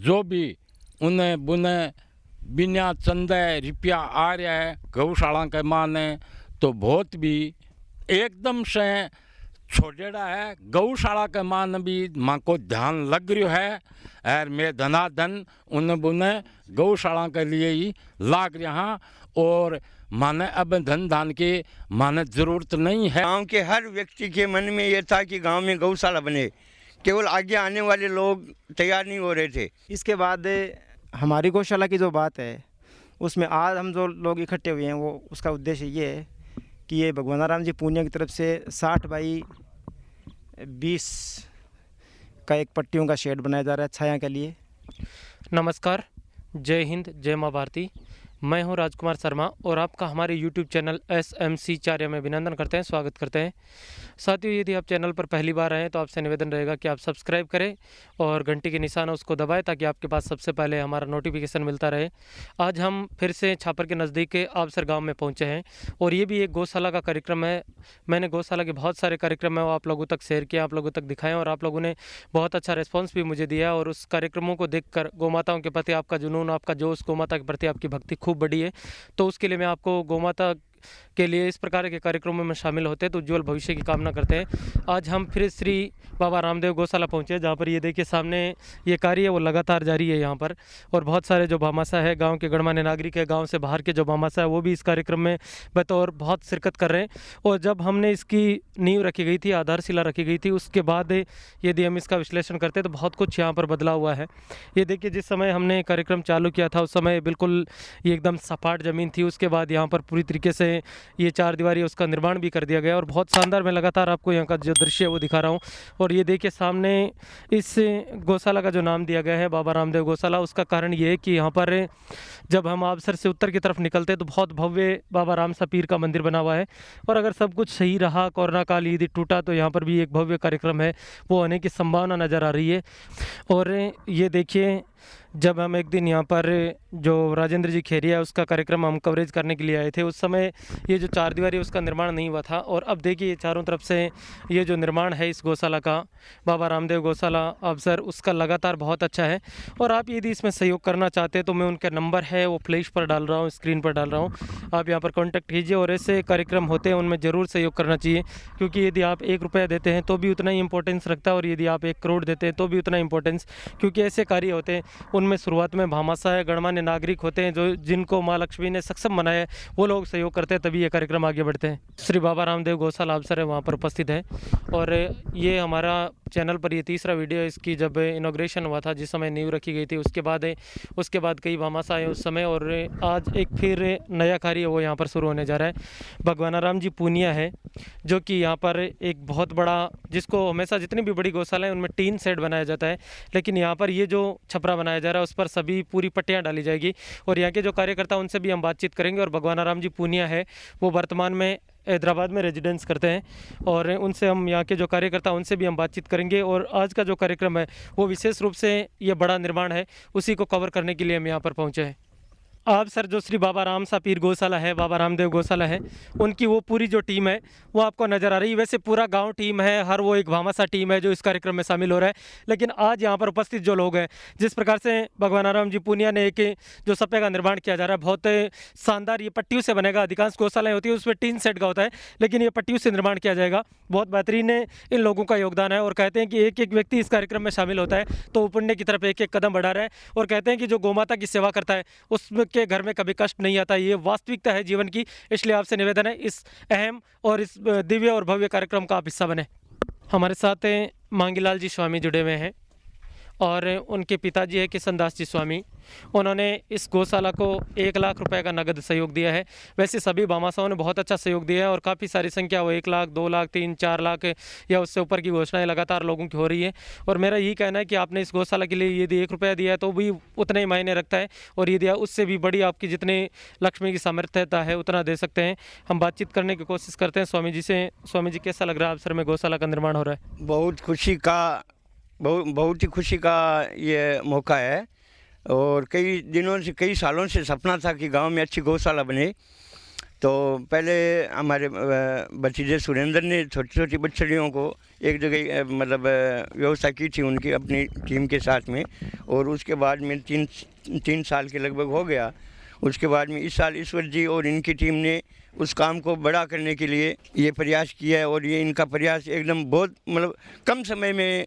जो भी उन्हें बुने बिना चंदे रुपया आ रहा है गौशाला के माने, तो बहुत भी एकदम से छोड़ेड़ा है। गौशाला के मान भी माँ को ध्यान लग रहा है और मैं धनाधन उन बुने गौशाला के लिए ही लाग रहा। और माने अब धन दान की माने ज़रूरत नहीं है। गांव के हर व्यक्ति के मन में ये था कि गांव में गौशाला बने, केवल आगे आने वाले लोग तैयार नहीं हो रहे थे। इसके बाद हमारी गौशाला की जो बात है उसमें आज हम जो लोग इकट्ठे हुए हैं वो उसका उद्देश्य ये है कि ये भगवान राम जी पूनिया की तरफ से 60 बाई 20 का एक पट्टियों का शेड बनाया जा रहा है छाया के लिए। नमस्कार, जय हिंद, जय माँ भारती। मैं हूं राजकुमार शर्मा और आपका हमारे YouTube चैनल SMC चार्य में अभिनंदन करते हैं, स्वागत करते हैं। साथियों, यदि आप चैनल पर पहली बार आए तो आपसे निवेदन रहेगा कि आप सब्सक्राइब करें और घंटी के निशान उसको दबाएं ताकि आपके पास सबसे पहले हमारा नोटिफिकेशन मिलता रहे। आज हम फिर से छापर के नज़दीक के आबसर गाँव में पहुँचे हैं और ये भी एक गौशाला का कार्यक्रम है। मैंने गौशाला के बहुत सारे कार्यक्रम है वो आप लोगों तक शेयर किया, आप लोगों तक दिखाएँ और आप लोगों ने बहुत अच्छा रिस्पॉन्स भी मुझे दिया। और उस कार्यक्रमों को देखकर गौमाताओं के प्रति आपका जुनून, आपका जोश, गौमाता के प्रति आपकी भक्ति खूब बढ़ी है। तो उसके लिए मैं आपको गौमाता के लिए इस प्रकार के कार्यक्रमों में शामिल होते हैं तो उज्ज्वल भविष्य की कामना करते हैं। आज हम फिर श्री बाबा रामदेव गौशाला पहुंचे जहां पर ये देखिए सामने ये कार्य है वो लगातार जारी है यहाँ पर। और बहुत सारे जो भामाशाह है, गांव के गणमान्य नागरिक है, गांव से बाहर के जो भामाशाह है वो भी इस कार्यक्रम में बतौर बहुत शिरकत कर रहे हैं। और जब हमने इसकी नींव रखी गई थी, आधारशिला रखी गई थी, उसके बाद यदि हम इसका विश्लेषण करते हैं तो बहुत कुछ यहाँ पर बदला हुआ है। ये देखिए जिस समय हमने कार्यक्रम चालू किया था उस समय बिल्कुल ये एकदम सपाट ज़मीन थी। उसके बाद यहाँ पर पूरी तरीके से ये 4 दीवारी उसका निर्माण भी कर दिया गया और बहुत शानदार, मैं लगातार आपको यहाँ का जो दृश्य है वो दिखा रहा हूँ। और ये देखिए सामने इस गौशाला का जो नाम दिया गया है बाबा रामदेव गौशाला, उसका कारण ये है कि यहाँ पर जब हम आबसर से उत्तर की तरफ निकलते हैं तो बहुत भव्य बाबा राम सा पीर का मंदिर बना हुआ है। और अगर सब कुछ सही रहा, कोरोना काल यदि टूटा, तो यहाँ पर भी एक भव्य कार्यक्रम है वो होने की संभावना नज़र आ रही है। और ये देखिए जब हम एक दिन यहाँ पर जो राजेंद्र जी खेरिया उसका कार्यक्रम हम कवरेज करने के लिए आए थे, उस समय ये जो 4 दीवारी उसका निर्माण नहीं हुआ था। और अब देखिए चारों तरफ से ये जो निर्माण है इस गौशाला का, बाबा रामदेव गौशाला अवसर, उसका लगातार बहुत अच्छा है। और आप यदि इसमें सहयोग करना चाहते हैं तो मैं उनका नंबर है वो फ्लैश पर डाल रहा हूँ, स्क्रीन पर डाल रहा हूँ, आप यहाँ पर कॉन्टैक्ट कीजिए। और ऐसे कार्यक्रम होते हैं उनमें ज़रूर सहयोग करना चाहिए, क्योंकि यदि आप 1 रुपया देते हैं तो भी उतना ही इंपॉर्टेंस रखता है और यदि आप 1 करोड़ देते हैं तो भी उतना इंपॉर्टेंस, क्योंकि ऐसे कार्य होते हैं उनमें शुरुआत में भामाशाह गणमान्य नागरिक होते हैं जो जिनको माँ लक्ष्मी ने सक्षम बनाया है, वो लोग सहयोग करते हैं तभी ये कार्यक्रम आगे बढ़ते हैं। श्री बाबा रामदेव गौशाला अवसर है वहाँ पर उपस्थित है। और ये हमारा चैनल पर ये तीसरा वीडियो है इसकी, जब इनॉग्रेशन हुआ था जिस समय नींव रखी गई थी उसके बाद कई भामाशाह हैं उस समय। और आज एक फिर नया कार्य वो यहाँ पर शुरू होने जा रहा है। भगवान राम जी पूनिया है जो कि यहाँ पर एक बहुत बड़ा, जिसको हमेशा जितनी भी बड़ी गौशाला है उनमें टीन शेड बनाया जाता है, लेकिन यहाँ पर ये जो छपरा बनाया जा रहा है उस पर सभी पूरी पट्टियाँ डाली जाएगी। और यहाँ के जो कार्यकर्ता उनसे भी हम बातचीत करेंगे। और भगवान राम जी पूनिया है वो वर्तमान में हैदराबाद में रेजिडेंस करते हैं और उनसे हम यहाँ के जो कार्यकर्ता उनसे भी हम बातचीत करेंगे। और आज का जो कार्यक्रम है वो विशेष रूप से ये बड़ा निर्माण है उसी को कवर करने के लिए हम यहाँ पर पहुँचे हैं। आप सर जो श्री बाबा राम सा पीर गौशाला है, बाबा रामदेव गौशाला है, उनकी वो पूरी जो टीम है वो आपको नज़र आ रही है। वैसे पूरा गांव टीम है, हर वो एक भामाशाह टीम है जो इस कार्यक्रम में शामिल हो रहा है। लेकिन आज यहाँ पर उपस्थित जो लोग हैं, जिस प्रकार से भगवान राम जी पूनिया ने एक जो सप्पे का निर्माण किया जा रहा है, बहुत शानदार, ये पट्टियों से बनेगा। अधिकांश गौशालाएँ होती है उसमें टीन सेट का होता है, लेकिन ये पट्टियों से निर्माण किया जाएगा। बहुत बेहतरीन इन लोगों का योगदान है। और कहते हैं कि एक एक व्यक्ति इस कार्यक्रम में शामिल होता है तो वो पुण्य की तरफ एक एक कदम बढ़ा रहा है। और कहते हैं कि जो गौमाता की सेवा करता है उसके घर में कभी कष्ट नहीं आता। ये वास्तविकता है जीवन की। इसलिए आपसे निवेदन है इस अहम और इस दिव्य और भव्य कार्यक्रम का आप हिस्सा बने। हमारे साथ मांगीलाल जी स्वामी जुड़े हुए हैं और उनके पिताजी है किशन दास जी स्वामी। उन्होंने इस गौशाला को 1 लाख रुपए का नगद सहयोग दिया है। वैसे सभी भामाशाहों ने बहुत अच्छा सहयोग दिया है और काफ़ी सारी संख्या वो 1 लाख, 2 लाख, 3, 4 लाख या उससे ऊपर की घोषणाएं लगातार लोगों की हो रही है। और मेरा यही कहना है कि आपने इस गौशाला के लिए यदि 1 रुपया दिया है तो भी उतना ही मायने रखता है, और यदि उससे भी बड़ी आपकी जितने लक्ष्मी की सामर्थ्यता है उतना दे सकते हैं। हम बातचीत करने की कोशिश करते हैं स्वामी जी से। स्वामी जी, कैसा लग रहा है अवसर में गौशाला का निर्माण हो रहा है? बहुत ही खुशी का ये मौका है। और कई दिनों से, कई सालों से सपना था कि गांव में अच्छी गौशाला बने। तो पहले हमारे भतीजे सुरेंद्र ने छोटी छोटी बछड़ियों को एक जगह मतलब व्यवस्था की थी उनकी अपनी टीम के साथ में, और उसके बाद में तीन साल के लगभग हो गया। उसके बाद में इस साल ईश्वर जी और इनकी टीम ने उस काम को बड़ा करने के लिए ये प्रयास किया है, और ये इनका प्रयास एकदम बहुत मतलब कम समय में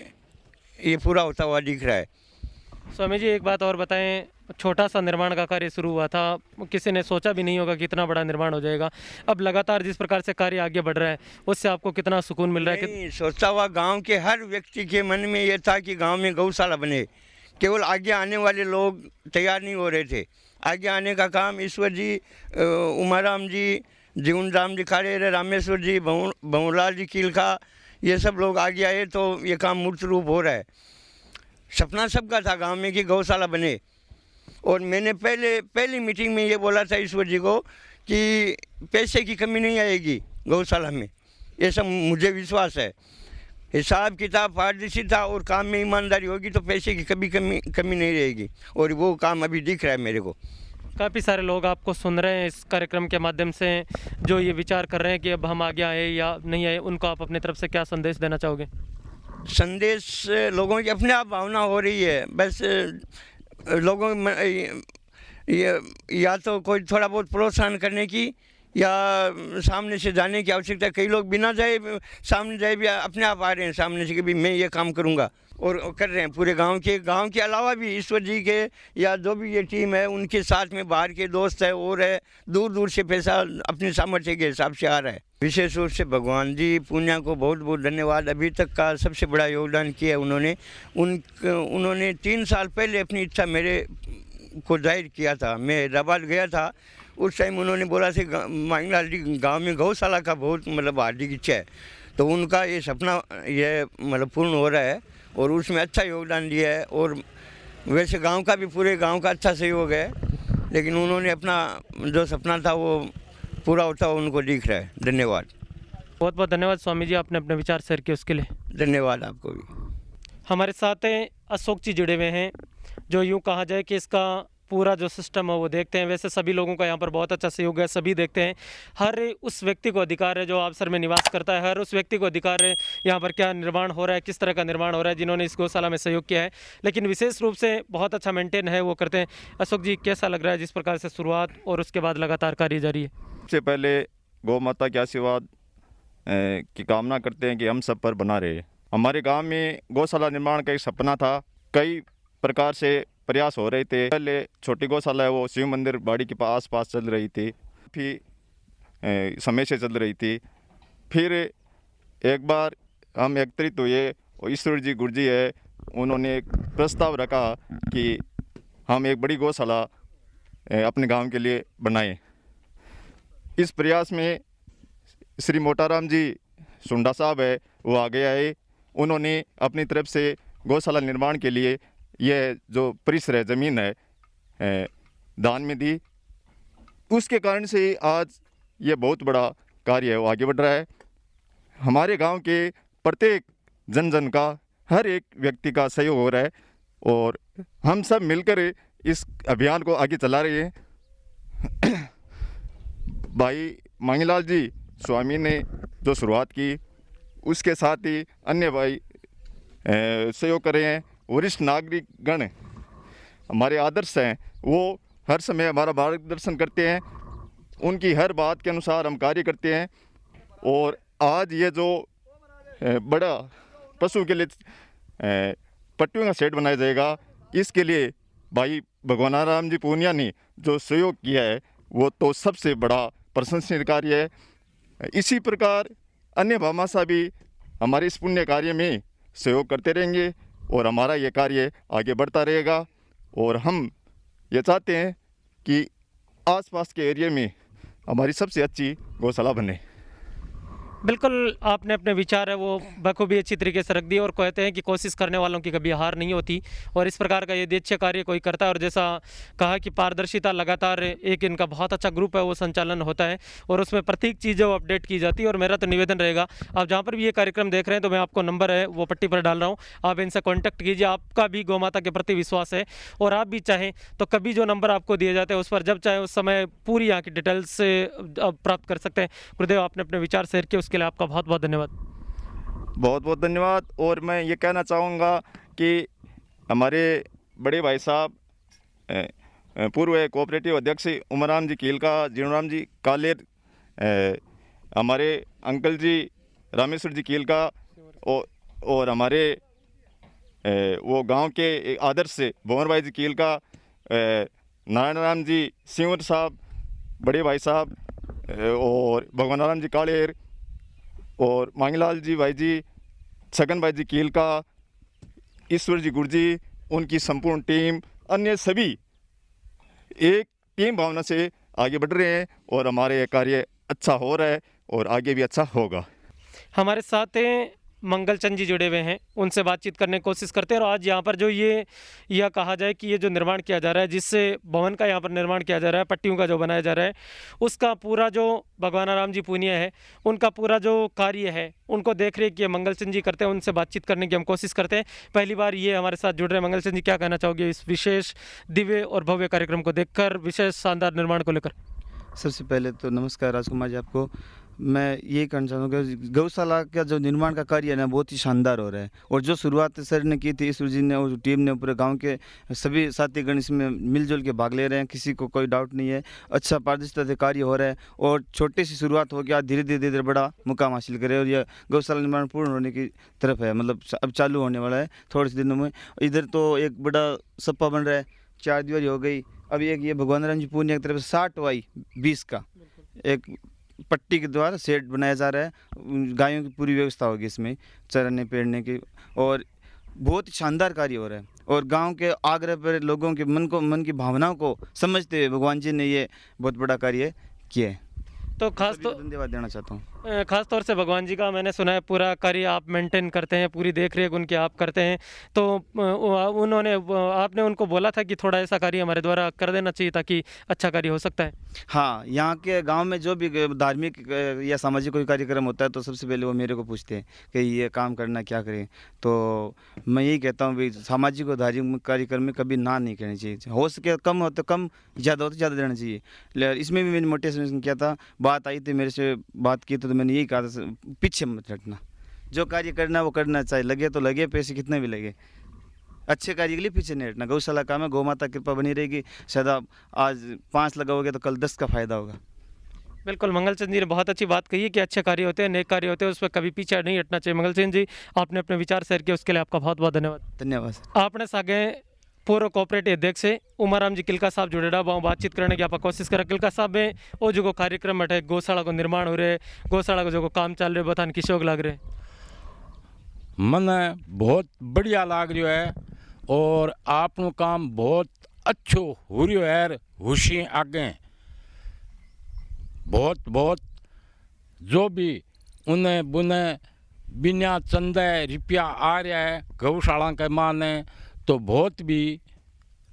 ये पूरा होता हुआ दिख रहा है। स्वामी जी एक बात और बताएं, छोटा सा निर्माण का कार्य शुरू हुआ था, किसी ने सोचा भी नहीं होगा कि इतना बड़ा निर्माण हो जाएगा। अब लगातार जिस प्रकार से कार्य आगे बढ़ रहा है उससे आपको कितना सुकून मिल रहा है? नहीं, सोचा हुआ गांव के हर व्यक्ति के मन में ये था कि गांव में गौशाला बने, केवल आगे आने वाले लोग तैयार नहीं हो रहे थे। आगे आने का काम ईश्वर जी, उमाराम जी, जीवन राम जी खाड़े, रामेश्वर जी, भंवरलाल जी कीलखा, ये सब लोग आगे आए तो ये काम मूर्त रूप हो रहा है। सपना सबका था गांव में कि गौशाला बने, और मैंने पहली मीटिंग में ये बोला था ईश्वर जी को कि पैसे की कमी नहीं आएगी गौशाला में, ये सब मुझे विश्वास है। हिसाब किताब पारदर्शी था और काम में ईमानदारी होगी तो पैसे की कमी नहीं रहेगी, और वो काम अभी दिख रहा है मेरे को। काफ़ी सारे लोग आपको सुन रहे हैं इस कार्यक्रम के माध्यम से, जो ये विचार कर रहे हैं कि अब हम आगे आए या नहीं आए, उनको आप अपनी तरफ से क्या संदेश देना चाहोगे? संदेश लोगों की अपने आप भावना हो रही है, बस लोगों में ये या तो कोई थोड़ा बहुत प्रोत्साहन करने की या सामने से जाने की आवश्यकता है। कई लोग बिना जाए सामने जाए भी अपने आप आ रहे हैं सामने से कि भी मैं ये काम करूँगा, और कर रहे हैं। पूरे गांव के अलावा भी ईश्वर जी के या जो भी ये टीम है उनके साथ में बाहर के दोस्त है और है, दूर दूर से पैसा अपने सामर्थ्य के हिसाब से आ रहा है। विशेष रूप से भगवान जी पूनिया को बहुत बहुत धन्यवाद। अभी तक का सबसे बड़ा योगदान किया है उन्होंने 3 साल पहले अपनी इच्छा मेरे को जाहिर किया था। मैं हैदराबाद गया था, उस टाइम उन्होंने बोला था मांगलाल जी गाँव में गौशाला का बहुत मतलब हार्दिक इच्छा है, तो उनका ये सपना ये मतलब पूर्ण हो रहा है और उसमें अच्छा योगदान दिया है। और वैसे गांव का भी, पूरे गांव का अच्छा सहयोग है, लेकिन उन्होंने अपना जो सपना था वो पूरा होता हुआ उनको दिख रहा है। धन्यवाद, बहुत बहुत धन्यवाद स्वामी जी, आपने अपने विचार शेयर किए उसके लिए। धन्यवाद आपको भी। हमारे साथ हैं अशोक जी जुड़े हुए हैं, जो यूँ कहा जाए कि इसका पूरा जो सिस्टम है वो देखते हैं। वैसे सभी लोगों का यहाँ पर बहुत अच्छा सहयोग है, सभी देखते हैं। हर उस व्यक्ति को अधिकार है जो अवसर में निवास करता है, हर उस व्यक्ति को अधिकार है यहाँ पर क्या निर्माण हो रहा है, किस तरह का निर्माण हो रहा है, जिन्होंने इस गौशाला में सहयोग किया है। लेकिन विशेष रूप से बहुत अच्छा मेंटेन है वो करते हैं। अशोक जी कैसा लग रहा है जिस प्रकार से शुरुआत और उसके बाद लगातार कार्य जारी है? सबसे पहले गौ माता के आशीर्वाद की कामना करते हैं कि हम सब पर बना रहे। हमारे गांव में गौशाला निर्माण का एक सपना था, कई प्रकार से प्रयास हो रहे थे। पहले छोटी गौशाला है वो शिव मंदिर बाड़ी के आस पास चल रही थी, फिर समय से चल रही थी। फिर एक बार हम एकत्रित हुए और ईश्वर जी गुरु जी है, उन्होंने एक प्रस्ताव रखा कि हम एक बड़ी गौशाला अपने गांव के लिए बनाएं। इस प्रयास में श्री मोटाराम जी सुंडा साहब है वो आगे आए, उन्होंने अपनी तरफ से गौशाला निर्माण के लिए यह जो परिसर है, ज़मीन है, दान में दी। उसके कारण से आज ये बहुत बड़ा कार्य है वो आगे बढ़ रहा है। हमारे गांव के प्रत्येक जन का, हर एक व्यक्ति का सहयोग हो रहा है और हम सब मिलकर इस अभियान को आगे चला रहे हैं। भाई मांगीलाल जी स्वामी ने जो शुरुआत की, उसके साथ ही अन्य भाई सहयोग कर रहे हैं। वरिष्ठ नागरिक गण हमारे आदर्श हैं, वो हर समय हमारा मार्गदर्शन करते हैं, उनकी हर बात के अनुसार हम कार्य करते हैं। और आज ये जो बड़ा पशु के लिए पट्टियों का सेट बनाया जाएगा, इसके लिए भाई भगवानाराम जी पूनिया ने जो सहयोग किया है वो तो सबसे बड़ा प्रशंसनीय कार्य है। इसी प्रकार अन्य भामाशाह भी हमारे इस पुण्य कार्य में सहयोग करते रहेंगे और हमारा ये कार्य आगे बढ़ता रहेगा। और हम ये चाहते हैं कि आसपास के एरिया में हमारी सबसे अच्छी गौशाला बने। बिल्कुल, आपने अपने विचार है वो बखूबी अच्छी तरीके से रख दिए और कहते हैं कि कोशिश करने वालों की कभी हार नहीं होती और इस प्रकार का यदि अच्छे कार्य कोई करता है और जैसा कहा कि पारदर्शिता लगातार एक इनका बहुत अच्छा ग्रुप है वो संचालन होता है और उसमें प्रत्येक चीज़ वो अपडेट की जाती है। और मेरा तो निवेदन रहेगा, आप जहाँ पर भी ये कार्यक्रम देख रहे हैं तो मैं आपको नंबर है वो पट्टी पर डाल रहा हूँ, आप इनसे कॉन्टैक्ट कीजिए। आपका भी गौ माता के प्रति विश्वास है और आप भी चाहें तो कभी जो नंबर आपको दिए जाते हैं उस पर जब चाहे उस समय पूरी यहाँ की डिटेल्स से प्राप्त कर सकते हैं। गुरुदेव, आपने अपने विचार शेयर किए उसके लिए आपका बहुत बहुत धन्यवाद। बहुत बहुत धन्यवाद। और मैं ये कहना चाहूँगा कि हमारे बड़े भाई साहब पूर्व कोऑपरेटिव अध्यक्ष उमराम जी कील का, जीवनराम जी कालेर, हमारे अंकल जी रामेश्वर जी कील का और हमारे वो गांव के आदर्श से भंवर भाई जी कील का, नारायण राम जी सिंवर साहब बड़े भाई साहब और भगवान राम जी कालेर और मांगलाल जी भाई जी, छगन भाई जी कील का, ईश्वर जी गुरजी, उनकी संपूर्ण टीम, अन्य सभी एक टीम भावना से आगे बढ़ रहे हैं और हमारे ये कार्य अच्छा हो रहा है और आगे भी अच्छा होगा। हमारे साथ मंगलचंद जी जुड़े हुए हैं, उनसे बातचीत करने की कोशिश करते हैं। और आज यहाँ पर जो यह कहा जाए कि ये जो निर्माण किया जा रहा है, जिससे भवन का यहाँ पर निर्माण किया जा रहा है, पट्टियों का जो बनाया जा रहा है, उसका पूरा जो भगवान राम जी पूनिया है, उनका पूरा जो कार्य है उनको देख रेख ये मंगलचंद जी करते हैं। उनसे बातचीत करने की हम कोशिश करते हैं। पहली बार ये हमारे साथ जुड़ रहे हैं। मंगलचंद जी, क्या कहना चाहोगे इस विशेष दिव्य और भव्य कार्यक्रम को देखकर, विशेष शानदार निर्माण को लेकर? सबसे पहले तो नमस्कार राजकुमार जी आपको। मैं ये कहना चाहूँगा कि गौशाला का जो निर्माण का कार्य है ना बहुत ही शानदार हो रहा है और जो शुरुआत सर ने की थी, ईश्वर जी ने और टीम ने, पूरे गांव के सभी साथीगण इसमें मिलजुल के भाग ले रहे हैं, किसी को कोई डाउट नहीं है। अच्छा पारदर्शिता से कार्य हो रहा है और छोटी सी शुरुआत हो गया, धीरे धीरे धीरे बड़ा मुकाम हासिल करे और यह गौशाला निर्माण पूर्ण होने की तरफ है, मतलब अब चालू होने वाला है थोड़े से दिनों में। इधर तो एक बड़ा सप्पा बन रहा है, 4 दीवारी हो गई। अब एक ये भगवान राम जी पूनिया की तरफ 60/20 का एक पट्टी के द्वारा सेट बनाया जा रहा है। गायों की पूरी व्यवस्था होगी इसमें, चरने पेड़ने की, और बहुत ही शानदार कार्य हो रहा है। और गांव के आग्रह पर लोगों के मन की भावनाओं को समझते हुए भगवान जी ने ये बहुत बड़ा कार्य किया है। तो खास तो धन्यवाद देना चाहता हूँ। खास तौर से भगवान जी का मैंने सुना है पूरा कार्य आप मेंटेन करते हैं, पूरी देख रेख उनकी आप करते हैं। तो आपने उनको बोला था कि थोड़ा ऐसा कार्य हमारे द्वारा कर देना चाहिए ताकि अच्छा कार्य हो सकता है। हाँ, यहाँ के गांव में जो भी धार्मिक या सामाजिक कोई कार्यक्रम होता है तो सबसे पहले वो मेरे को पूछते हैं कि ये काम करना क्या करें। तो मैं यही कहता हूँ भाई, सामाजिक और धार्मिक कार्यक्रम में कभी ना नहीं करनी चाहिए। हो सके कम हो तो कम, ज़्यादा हो तो ज़्यादा देना चाहिए। इसमें भी मैंने मोटिवेशन किया था, बात आई थी मेरे से, बात की तो मैंने यही कहा था पीछे मत हटना, जो कार्य करना वो करना, चाहे लगे तो लगे, पैसे कितने भी लगे, अच्छे कार्य के लिए पीछे नहीं हटना। गौशाला काम है, गौ माता कृपा बनी रहेगी। शायद आप आज 5 लगाओगे तो कल 10 का फायदा होगा। बिल्कुल, मंगलचंद जी ने बहुत अच्छी बात कही है कि अच्छे कार्य होते हैं, नेक कार्य होते हैं, उस पर कभी पीछे नहीं हटना चाहिए। मंगलचंद जी, आपने अपने विचार शेयर किए उसके लिए आपका बहुत बहुत धन्यवाद। धन्यवाद सर। आपने सागे पूर्व कोऑपरेटिव अध्यक्ष उमाराम जी किलका साहब जुड़े रहा, बातचीत करने की आप कोशिश करा। किलका साहब में वो जो कार्यक्रम है गौशाला को निर्माण हो रहे, गौशाला को जो काम चल रहे, बताने की शौक लग रहे? मने बहुत बढ़िया लाग रही है और आपनो काम बहुत अच्छो हो रही है। हुशी आगे बहुत बहुत जो भी उन्हें बुने बिना चंदे रुपया आ रहा है गौशाला के माने, तो बहुत भी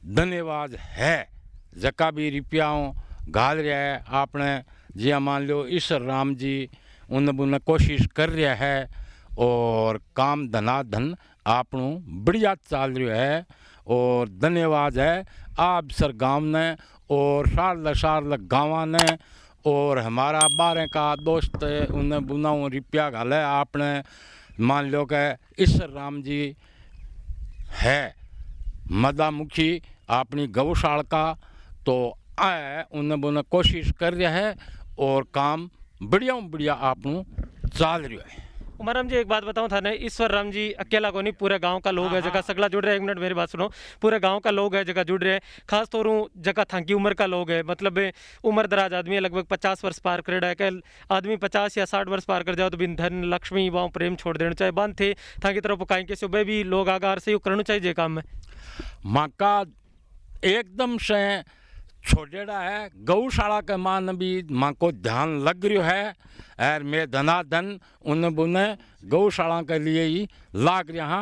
धन्यवाद है। जका भी रुपयाओं घाल रहा है आपने, जिया मान लो ईश्वर राम जी उन बुने कोशिश कर रहा है और काम धनाधन आपनों बढ़िया चल रहा है। और धन्यवाद है आप सर गांव ने और साल गाँव ने और हमारा 12 का दोस्त उन्हें बुनाऊँ रुपया घाले आपने, मान लो कि ईश्वर राम जी है मदामुखी अपनी गौशाला का, तो आए उन्हें बुने कोशिश कर रहा है और काम बढ़िया आपनों चल रहा है। उमाराम जी, एक बात बताऊं था ना, ईश्वर राम जी अकेला को नहीं, पूरे गांव का लोग है जगह सगला जुड़ रहे हैं। 1 मिनट मेरी बात सुनो, पूरे गांव का लोग है जगह जुड़ रहे हैं। खास तौर जगह थांकी उम्र का लोग है, मतलब उम्र दराज आदमी है, लगभग 50 वर्ष पार कर रहा है। कल आदमी 50 या 60 वर्ष पार कर जाओ तो बिन धन लक्ष्मी वहाँ प्रेम छोड़ देना चाहिए। बंद थे था की तरफ कहीं के सुबह भी लोग आगार से करना चाहिए काम में। माँ का एकदम से छोड़ेड़ा है गौशाला के मान भी माँ को ध्यान लग रही है और मैं धनाधन उन बुने गौशाला के लिए ही लाग रहा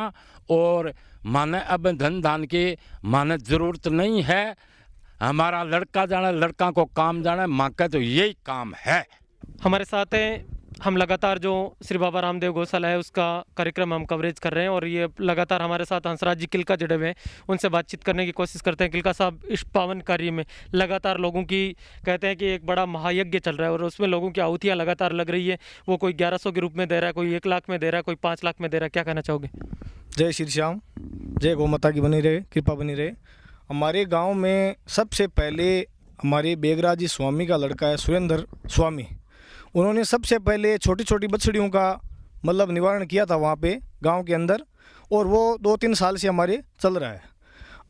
और माने अब धन दान की माने ज़रूरत नहीं है। हमारा लड़का जाने लड़का को काम जाने माँ का तो यही काम है। हमारे साथ हैं, हम लगातार जो श्री बाबा रामदेव गौशाला है उसका कार्यक्रम हम कवरेज कर रहे हैं और ये लगातार हमारे साथ हंसराज जी किलका जुड़े हुए हैं, उनसे बातचीत करने की कोशिश करते हैं। किलका साहब, इस पावन कार्य में लगातार लोगों की कहते हैं कि एक बड़ा महायज्ञ चल रहा है और उसमें लोगों की आहुतियाँ लगातार लग रही है। वो कोई 1100 के रूप में दे रहा है, कोई 1 लाख में दे रहा है, कोई 5 लाख में दे रहा है। क्या कहना चाहोगे? जय श्री श्याम, जय गौ माता की बनी रहे, कृपा बनी रहे। हमारे गांव में सबसे पहले हमारे बेगराज जी स्वामी का लड़का है सुरेंद्र स्वामी, उन्होंने सबसे पहले छोटी छोटी बछड़ियों का मतलब निवारण किया था वहाँ पे गांव के अंदर, और वो 2-3 साल से हमारे चल रहा है।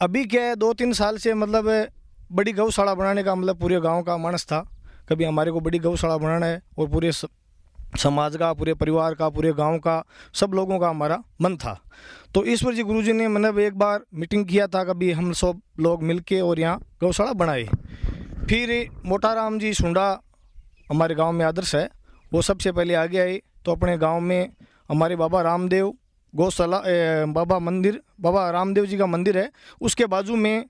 अभी क्या है, 2-3 साल से मतलब बड़ी गौशाला बनाने का मतलब पूरे गांव का मानस था, कभी हमारे को बड़ी गौशाला बनाना है और पूरे समाज का, पूरे परिवार का, पूरे गांव का, सब लोगों का हमारा मन था। तो ईश्वर जी गुरुजी ने मतलब एक बार मीटिंग किया था, कभी हम सब लोग मिलके और यहाँ गौशाला बनाए। फिर मोटाराम जी सुंडा हमारे गांव में आदर्श है, वो सबसे पहले आगे आए। तो अपने गांव में हमारे बाबा रामदेव गौशाला बाबा रामदेव जी का मंदिर है, उसके बाजू में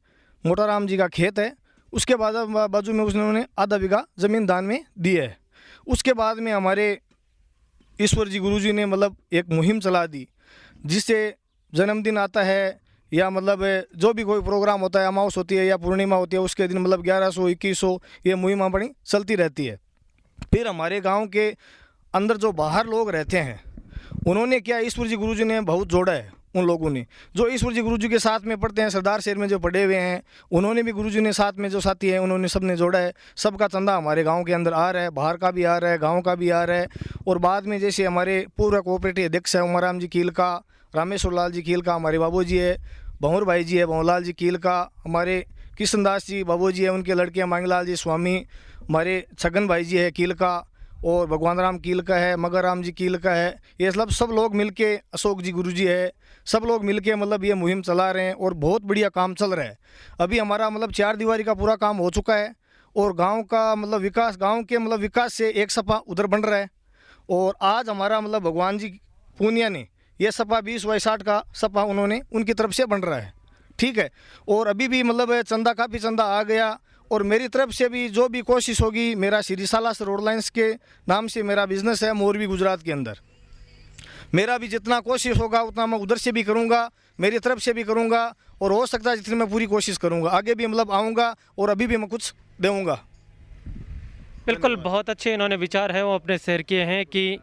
मोटाराम जी का खेत है, उसके बाजू में उन्होंने आधा बीघा ज़मीन दान में दी है। उसके बाद में हमारे ईश्वर जी गुरुजी ने मतलब एक मुहिम चला दी, जिससे जन्मदिन आता है या मतलब जो भी कोई प्रोग्राम होता है, अमावस होती है या पूर्णिमा होती है, उसके दिन मतलब 1100 2100 ये मुहिम अपनी चलती रहती है। फिर हमारे गांव के अंदर जो बाहर लोग रहते हैं, उन्होंने क्या, ईश्वर जी गुरुजी ने बहुत जोड़ा है। उन लोगों ने जो ईश्वर जी गुरुजी के साथ में पढ़ते हैं, सरदार शहर में जो पढ़े हुए हैं, उन्होंने भी गुरुजी ने साथ में जो साथी हैं उन्होंने सब ने जोड़ा है। सबका चंदा हमारे गांव के अंदर आ रहा है, बाहर का भी आ रहा है, गांव का भी आ रहा है। और बाद में जैसे हमारे पूर्व कोऑपरेटिव अध्यक्ष है उमाराम जी कील का, रामेश्वर लाल जी कील का हमारे बाबू जी है, भंवर भाई जी है, भंवरलाल जी कील का, हमारे कृष्णदास जी बाबू जी है, उनके लड़के मांगलाल जी स्वामी, हमारे छगन भाई जी है कील का, और भगवान राम कील का है, मगर राम जी कील का है। ये सब लोग मिलके, अशोक जी गुरुजी है, सब लोग मिलके मतलब ये मुहिम चला रहे हैं और बहुत बढ़िया काम चल रहा है। अभी हमारा मतलब 4 दीवारी का पूरा काम हो चुका है और गांव का मतलब विकास, गांव के मतलब विकास से एक सपा उधर बन रहा है। और आज हमारा मतलब भगवान जी पूनिया ने ये सपा 20/60 का सपा उन्होंने उनकी तरफ से बन रहा है, ठीक है। और अभी भी मतलब चंदा, काफ़ी चंदा आ गया और मेरी तरफ से भी जो भी कोशिश होगी, मेरा श्री सालास रोड लाइन्स के नाम से मेरा बिजनेस है मोरबी गुजरात के अंदर, मेरा भी जितना कोशिश होगा उतना मैं उधर से भी करूंगा, मेरी तरफ से भी करूंगा और हो सकता है जितनी मैं पूरी कोशिश करूंगा, आगे भी मतलब आऊँगा और अभी भी मैं कुछ दूँगा। बिल्कुल, बहुत अच्छे इन्होंने विचार है वो अपने शहर के हैं कि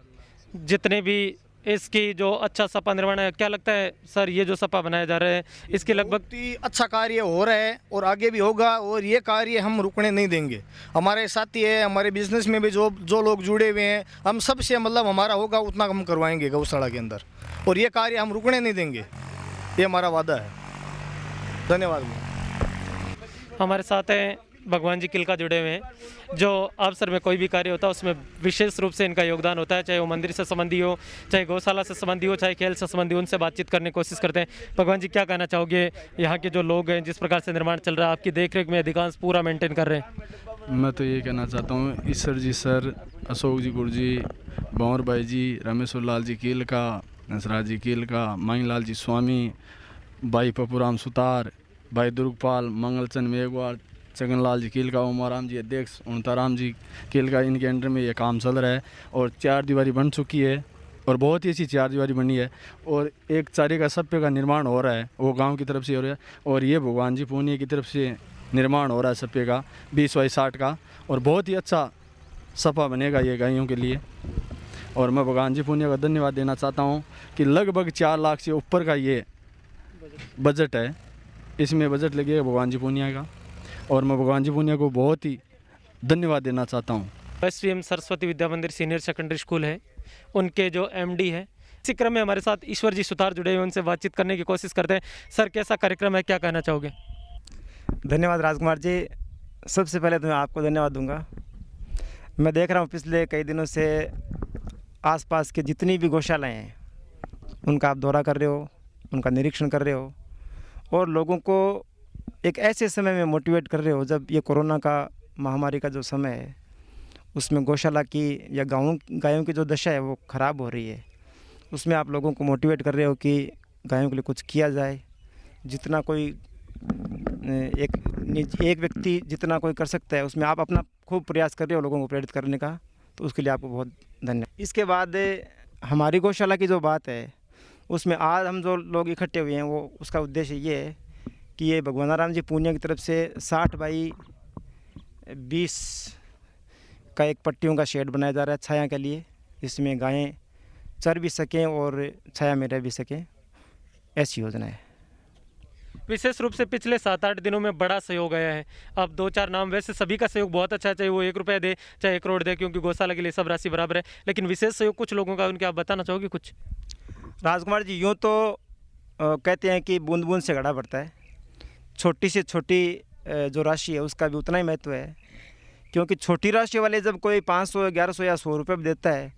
जितने भी इसकी जो अच्छा सपा निर्माण है। क्या लगता है सर, ये जो सपा बनाया जा रहा है इसके लगभग बहुत ही अच्छा कार्य हो रहा है और आगे भी होगा और ये कार्य हम रुकने नहीं देंगे। हमारे साथी है, हमारे बिजनेस में भी जो लोग जुड़े हुए हैं, हम सब से मतलब हमारा होगा उतना हम करवाएंगे गौशाला के अंदर और ये कार्य हम रुकने नहीं देंगे, ये हमारा वादा है। धन्यवाद। हमारे साथ हैं भगवान जी किलका जुड़े हुए हैं, जो अवसर में कोई भी कार्य होता है उसमें विशेष रूप से इनका योगदान होता है, चाहे वो मंदिर से संबंधी हो, चाहे गौशाला से संबंधी हो, चाहे खेल से संबंधी हो, उनसे बातचीत करने की कोशिश करते हैं। भगवान जी, क्या कहना चाहोगे, यहाँ के जो लोग हैं जिस प्रकार से निर्माण चल रहा है आपकी देखरेख में अधिकांश पूरा मेंटेन कर रहे हैं? मैं तो ये कहना चाहता हूँ, ईश्वर जी सर, अशोक जी गुरुजी, भंवर भाई जी, रामेश्वर लाल जी कील का, हंसराज जी कील का, मांगलाल जी स्वामी, भाई पपूराम सुतार, भाई दुर्गपाल, मंगलचंद मेघवाल, छगनलाल जी कील का, उमाराम जी अध्यक्ष, उनताराम जी कील का, इनके अंडर में ये काम चल रहा है और 4 दीवारी बन चुकी है और बहुत ही अच्छी 4 दीवारी बनी है और एक चारे का सप्पे का निर्माण हो रहा है, वो गांव की तरफ से हो रहा है और ये भगवान जी पूनिया की तरफ से निर्माण हो रहा है सप्पे का 20/60 का और बहुत ही अच्छा सपा बनेगा ये गायों के लिए। और मैं भगवान जी पूनिया का धन्यवाद देना चाहता हूँ कि लगभग 4 लाख से ऊपर का ये बजट है, इसमें बजट लगेगा भगवान जी पूनिया का और मैं भगवान जी पूनिया को बहुत ही धन्यवाद देना चाहता हूँ। SVM सरस्वती विद्या मंदिर सीनियर सेकेंडरी स्कूल है, उनके जो MD है, इसी क्रम में हमारे साथ ईश्वर जी सुतार जुड़े हुए, उनसे बातचीत करने की कोशिश करते हैं। सर, कैसा कार्यक्रम है, क्या कहना चाहोगे? धन्यवाद राजकुमार जी। सबसे पहले तो मैं आपको धन्यवाद दूंगा। मैं देख रहा हूँ पिछले कई दिनों से आसपास के जितनी भी गौशालाएँ हैं उनका आप दौरा कर रहे हो, उनका निरीक्षण कर रहे हो और लोगों को एक ऐसे समय में मोटिवेट कर रहे हो जब ये कोरोना का महामारी का जो समय है उसमें गौशाला की या गायों की जो दशा है वो ख़राब हो रही है, उसमें आप लोगों को मोटिवेट कर रहे हो कि गायों के लिए कुछ किया जाए। जितना कोई एक व्यक्ति जितना कोई कर सकता है उसमें आप अपना खूब प्रयास कर रहे हो लोगों को प्रेरित करने का, तो उसके लिए आपको बहुत धन्यवाद। इसके बाद हमारी गौशाला की जो बात है उसमें आज हम जो लोग इकट्ठे हुए हैं वो उसका उद्देश्य ये है कि ये भगवानाराम जी पूनिया की तरफ से 60 बाई 20 का एक पट्टियों का शेड बनाया जा रहा है छाया के लिए, इसमें गायें चर भी सकें और छाया में रह भी सकें, ऐसी योजना है। विशेष रूप से पिछले 7-8 दिनों में बड़ा सहयोग आया है। अब 2-4 नाम, वैसे सभी का सहयोग बहुत अच्छा है, चाहे वो 1 रुपया दे चाहे 1 करोड़ दे, क्योंकि गौशाला के लिए सब राशि बराबर है, लेकिन विशेष सहयोग कुछ लोगों का, उनके आप बताना चाहोगे कुछ? राजकुमार जी, यूँ तो कहते हैं कि बूंद बूंद से घड़ा भरता है, छोटी से छोटी जो राशि है उसका भी उतना ही महत्व है, क्योंकि छोटी राशि वाले जब कोई 500, 1100 या 100 रुपये भी देता है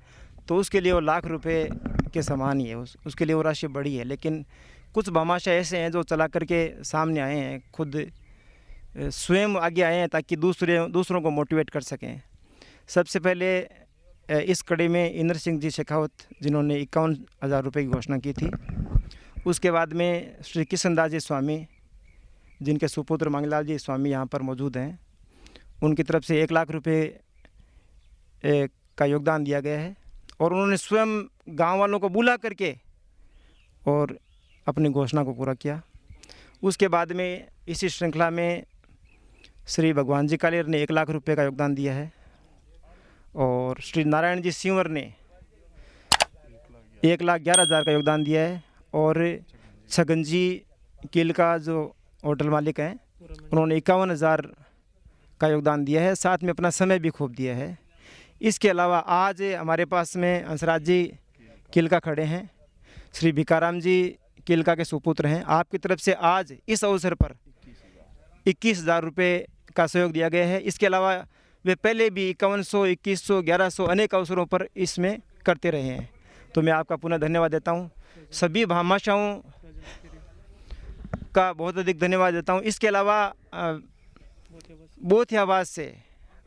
तो उसके लिए वो लाख रुपए के समान ही है, उसके लिए वो राशि बड़ी है। लेकिन कुछ भामाशाह ऐसे हैं जो चला करके सामने आए हैं, खुद स्वयं आगे आए हैं ताकि दूसरों को मोटिवेट कर सकें। सबसे पहले इस कड़ी में इंद्र सिंह जी शेखावत, जिन्होंने 51,000 रुपये की घोषणा की थी। उसके बाद में श्री कृष्णदास जी स्वामी, जिनके सुपुत्र मंगलाल जी स्वामी यहाँ पर मौजूद हैं, उनकी तरफ से 1 लाख रुपये का योगदान दिया गया है और उन्होंने स्वयं गांव वालों को बुला करके और अपनी घोषणा को पूरा किया। उसके बाद में इसी श्रृंखला में श्री भगवान जी कालेर ने 1 लाख रुपये का योगदान दिया है और श्री नारायण जी सिंवर ने 1,11,000 का योगदान दिया है और छगन जी किल का जो होटल मालिक हैं उन्होंने 51,000 का योगदान दिया है, साथ में अपना समय भी खूब दिया है। इसके अलावा आज हमारे पास में हंसराज जी किलका खड़े हैं, श्री भिकाराम जी किलका के सुपुत्र हैं। आपकी तरफ से आज इस अवसर पर 21,000 रुपये का सहयोग दिया गया है। इसके अलावा वे पहले भी 5100, 2100, 1100 अनेक अवसरों पर इसमें करते रहे हैं, तो मैं आपका पुनः धन्यवाद देता हूँ। सभी भामाशाहों का बहुत अधिक धन्यवाद देता हूँ। इसके अलावा बोथियाबाद से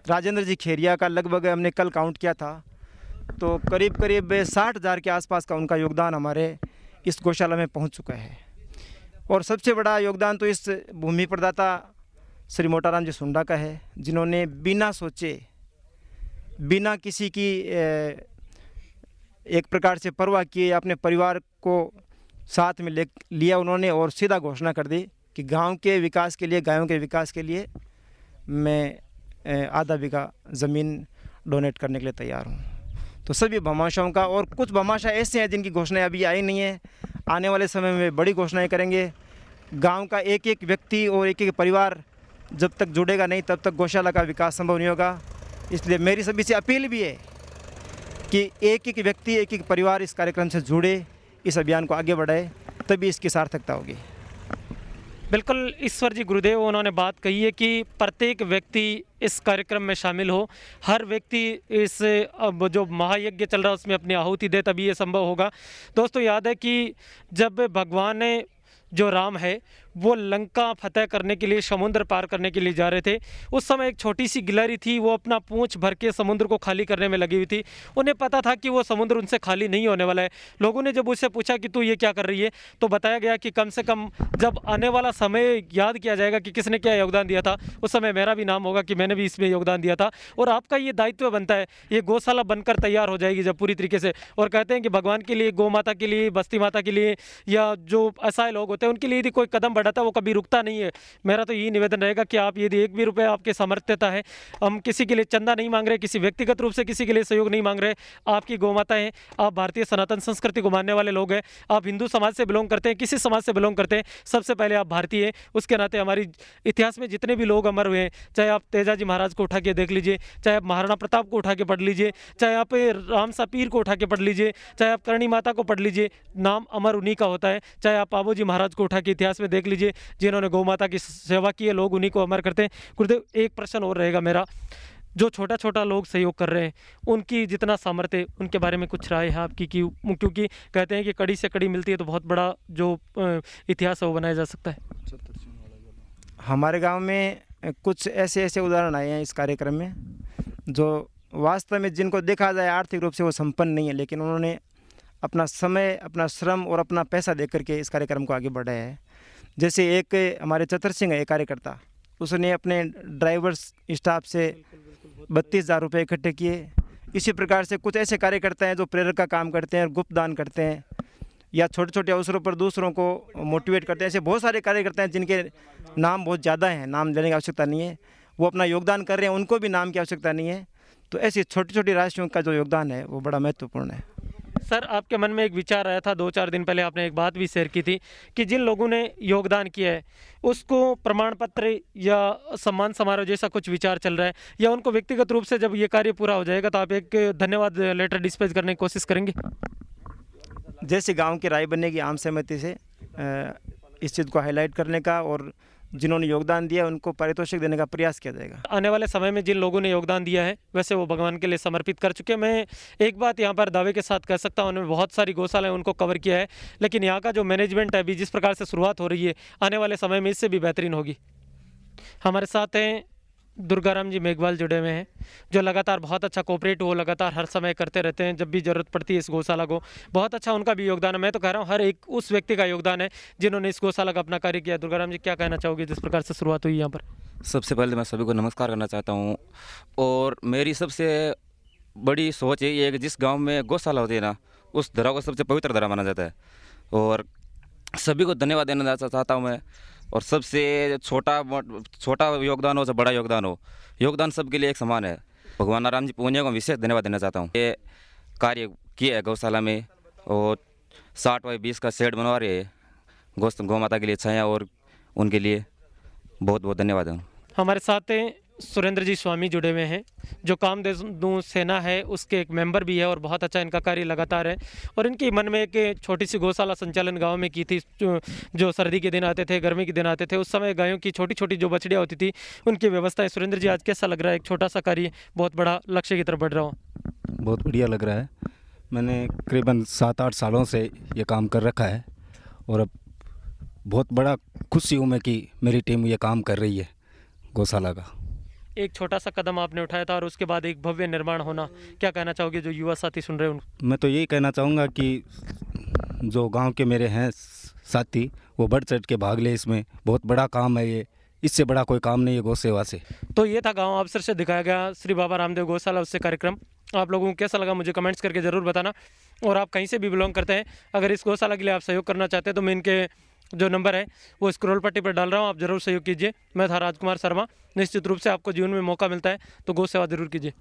राजेंद्र जी खेरिया का लगभग हमने कल काउंट किया था, तो करीब 60,000 के आसपास का उनका योगदान हमारे इस गौशाला में पहुंच चुका है। और सबसे बड़ा योगदान तो इस भूमि प्रदाता श्री मोटाराम जी सुंडा का है, जिन्होंने बिना सोचे, बिना किसी की एक प्रकार से परवाह किए अपने परिवार को साथ में लिया उन्होंने और सीधा घोषणा कर दी कि गांव के विकास के लिए, गायों के विकास के लिए मैं आधा बीघा ज़मीन डोनेट करने के लिए तैयार हूँ। तो सभी भामाशाहों का, और कुछ भामाशाह ऐसे हैं जिनकी घोषणाएं अभी आई नहीं है, आने वाले समय में बड़ी घोषणाएं करेंगे। गांव का एक एक व्यक्ति और एक एक परिवार जब तक जुड़ेगा नहीं तब तक गौशाला का विकास संभव नहीं होगा। इसलिए मेरी सभी से अपील भी है कि एक एक व्यक्ति, एक एक परिवार इस कार्यक्रम से जुड़े, इस अभियान को आगे बढ़ाए, तभी इसकी सार्थकता होगी। बिल्कुल ईश्वर जी गुरुदेव, उन्होंने बात कही है कि प्रत्येक व्यक्ति इस कार्यक्रम में शामिल हो, हर व्यक्ति इस अब जो महायज्ञ चल रहा है उसमें अपनी आहुति दे, तभी ये संभव होगा। दोस्तों, याद है कि जब भगवान ने जो राम है वो लंका फतेह करने के लिए, समुद्र पार करने के लिए जा रहे थे, उस समय एक छोटी सी गिलहरी थी, वो अपना पूंछ भर के समुद्र को खाली करने में लगी हुई थी। उन्हें पता था कि वो समुद्र उनसे खाली नहीं होने वाला है। लोगों ने जब उससे पूछा कि तू ये क्या कर रही है, तो बताया गया कि कम से कम जब आने वाला समय याद किया जाएगा कि किसने क्या योगदान दिया था, उस समय मेरा भी नाम होगा कि मैंने भी इसमें योगदान दिया था। और आपका ये दायित्व बनता है, ये गौशाला बनकर तैयार हो जाएगी जब पूरी तरीके से। और कहते हैं कि भगवान के लिए, गौ माता के लिए, बस्ती माता के लिए, या जो असहाय लोग होते हैं उनके लिए यदि कोई कदम बढ़ाता है वो कभी रुकता नहीं है। मेरा तो यही निवेदन रहेगा कि आप यदि 1 भी रुपये आपके सामर्थ्यता है, हम किसी के लिए चंदा नहीं मांग रहे, किसी व्यक्तिगत रूप से किसी के लिए सहयोग नहीं मांग रहे, आपकी गौ माता हैं, आप भारतीय सनातन संस्कृति को मानने वाले लोग हैं, आप हिंदू समाज से बिलोंग करते हैं, किसी समाज से बिलोंग करते हैं, सबसे पहले आप भारतीय हैं। उसके नाते हमारी इतिहास में जितने भी लोग अमर हुए हैं, चाहे आप तेजाजी महाराज को उठा के देख लीजिए, चाहे आप महाराणा प्रताप को उठा के पढ़ लीजिए, चाहे आप रामसा पीर को उठा के पढ़ लीजिए, चाहे आप करणी माता को पढ़ लीजिए, नाम अमर उन्हीं का होता है। चाहे आप पाबोजी महाराज को उठा के इतिहास में देख लीजिए, जिन्होंने गौ माता की सेवा की है, लोग उन्हीं को अमर करते हैं। गुरुदेव, एक प्रश्न और रहेगा मेरा, जो छोटा छोटा लोग सहयोग कर रहे हैं उनकी जितना सामर्थ्य, उनके बारे में कुछ राय है आपकी? कि क्योंकि कहते हैं कि कड़ी से कड़ी मिलती है तो बहुत बड़ा जो इतिहास है वो बनाया जा सकता है। हमारे गांव में कुछ ऐसे उदाहरण आए हैं इस कार्यक्रम में जो वास्तव में जिनको देखा जाए आर्थिक रूप से वो संपन्न नहीं है, लेकिन उन्होंने अपना समय, अपना श्रम और अपना पैसा दे करके इस कार्यक्रम को आगे बढ़ाया है। जैसे एक हमारे चतर सिंह है, एक कार्यकर्ता, उसने अपने ड्राइवर्स स्टाफ से 32,000 रुपये इकट्ठे किए। इसी प्रकार से कुछ ऐसे कार्यकर्ता हैं जो प्रेरक का काम करते हैं, गुप्त दान करते हैं या छोटे छोटे अवसरों पर दूसरों को मोटिवेट करते हैं। ऐसे बहुत सारे कार्यकर्ता हैं जिनके नाम बहुत ज़्यादा हैं, नाम लेने की आवश्यकता नहीं है, वो अपना योगदान कर रहे हैं, उनको भी नाम की आवश्यकता नहीं है। तो ऐसी छोटी छोटी राशियों का जो योगदान है वो बड़ा महत्वपूर्ण है। सर, आपके मन में एक विचार आया था 2-4 दिन पहले, आपने एक बात भी शेयर की थी कि जिन लोगों ने योगदान किया है उसको प्रमाण पत्र या सम्मान समारोह जैसा कुछ विचार चल रहा है, या उनको व्यक्तिगत रूप से जब ये कार्य पूरा हो जाएगा तो आप एक धन्यवाद लेटर डिस्पैच करने की कोशिश करेंगे? जैसे गांव की राय बनेगी आम सहमति से इस चीज़ को हाईलाइट करने का, और जिन्होंने योगदान दिया उनको पारितोषिक देने का प्रयास किया जाएगा। आने वाले समय में जिन लोगों ने योगदान दिया है वैसे वो भगवान के लिए समर्पित कर चुके हैं। मैं एक बात यहाँ पर दावे के साथ कह सकता हूँ, उन्होंने बहुत सारी गौशालाएं उनको कवर किया है, लेकिन यहाँ का जो मैनेजमेंट है अभी जिस प्रकार से शुरुआत हो रही है, आने वाले समय में इससे भी बेहतरीन होगी। हमारे साथ हैं दुर्गाराम जी मेघवाल जुड़े हुए हैं, जो लगातार बहुत अच्छा कोऑपरेट वो लगातार हर समय करते रहते हैं जब भी ज़रूरत पड़ती है इस गौशाला को। बहुत अच्छा उनका भी योगदान है। मैं तो कह रहा हूँ हर एक उस व्यक्ति का योगदान है जिन्होंने इस गौशाला का अपना कार्य किया। दुर्गाराम जी, क्या कहना चाहोगे जिस प्रकार से शुरुआत हुई यहाँ पर? सबसे पहले मैं सभी को नमस्कार करना चाहता हूँ, और मेरी सबसे बड़ी सोच यही है कि जिस गांव में गौशाला होती है ना, उस धरा को सबसे पवित्र धरा माना जाता है, और सभी को धन्यवाद देना चाहता हूँ मैं। और सबसे छोटा योगदान हो चाहे बड़ा योगदान हो, योगदान सबके लिए एक समान है। भगवान राम जी पूनिया को विशेष धन्यवाद देना चाहता हूँ। ये कार्य किया है गौशाला में, और 60/20 का शेड बनवा रहे हैं गौ माता के लिए छाया, और उनके लिए बहुत बहुत धन्यवाद है। हमारे साथ सुरेंद्र जी स्वामी जुड़े हुए हैं, जो कामधेनु सेना है उसके एक मेंबर भी है, और बहुत अच्छा इनका कार्य लगातार है। और इनके मन में एक छोटी सी गौशाला संचालन गांव में की थी, जो सर्दी के दिन आते थे, गर्मी के दिन आते थे, उस समय गायों की छोटी छोटी जो बछड़ियाँ होती थी उनकी व्यवस्था है। सुरेंद्र जी, आज कैसा लग रहा है एक छोटा सा कार्य बहुत बड़ा लक्ष्य की तरफ बढ़ रहा हो? बहुत बढ़िया लग रहा है। मैंने करीबन 7-8 सालों से ये काम कर रखा है, और अब बहुत बड़ा खुशी हूँ मैं कि मेरी टीम ये काम कर रही है गौशाला का। एक छोटा सा कदम आपने उठाया था और उसके बाद एक भव्य निर्माण होना, क्या कहना चाहोगे जो युवा साथी सुन रहे हैं उनको? मैं तो यही कहना चाहूँगा कि जो गांव के मेरे हैं साथी वो बढ़ चढ़ के भाग ले, इसमें बहुत बड़ा काम है ये, इससे बड़ा कोई काम नहीं है गौ सेवा से। तो ये था गांव अवसर से दिखाया गया श्री बाबा रामदेव गौशाला उससे कार्यक्रम। आप लोगों को कैसा लगा मुझे कमेंट्स करके ज़रूर बताना, और आप कहीं से भी बिलोंग करते हैं, अगर इस गौशाला के लिए आप सहयोग करना चाहते हैं तो मैं इनके जो नंबर है वो स्क्रॉल पट्टी पर डाल रहा हूँ, आप ज़रूर सहयोग कीजिए। मैं था राजकुमार शर्मा। निश्चित रूप से आपको जीवन में मौका मिलता है तो गौ सेवा ज़रूर कीजिए।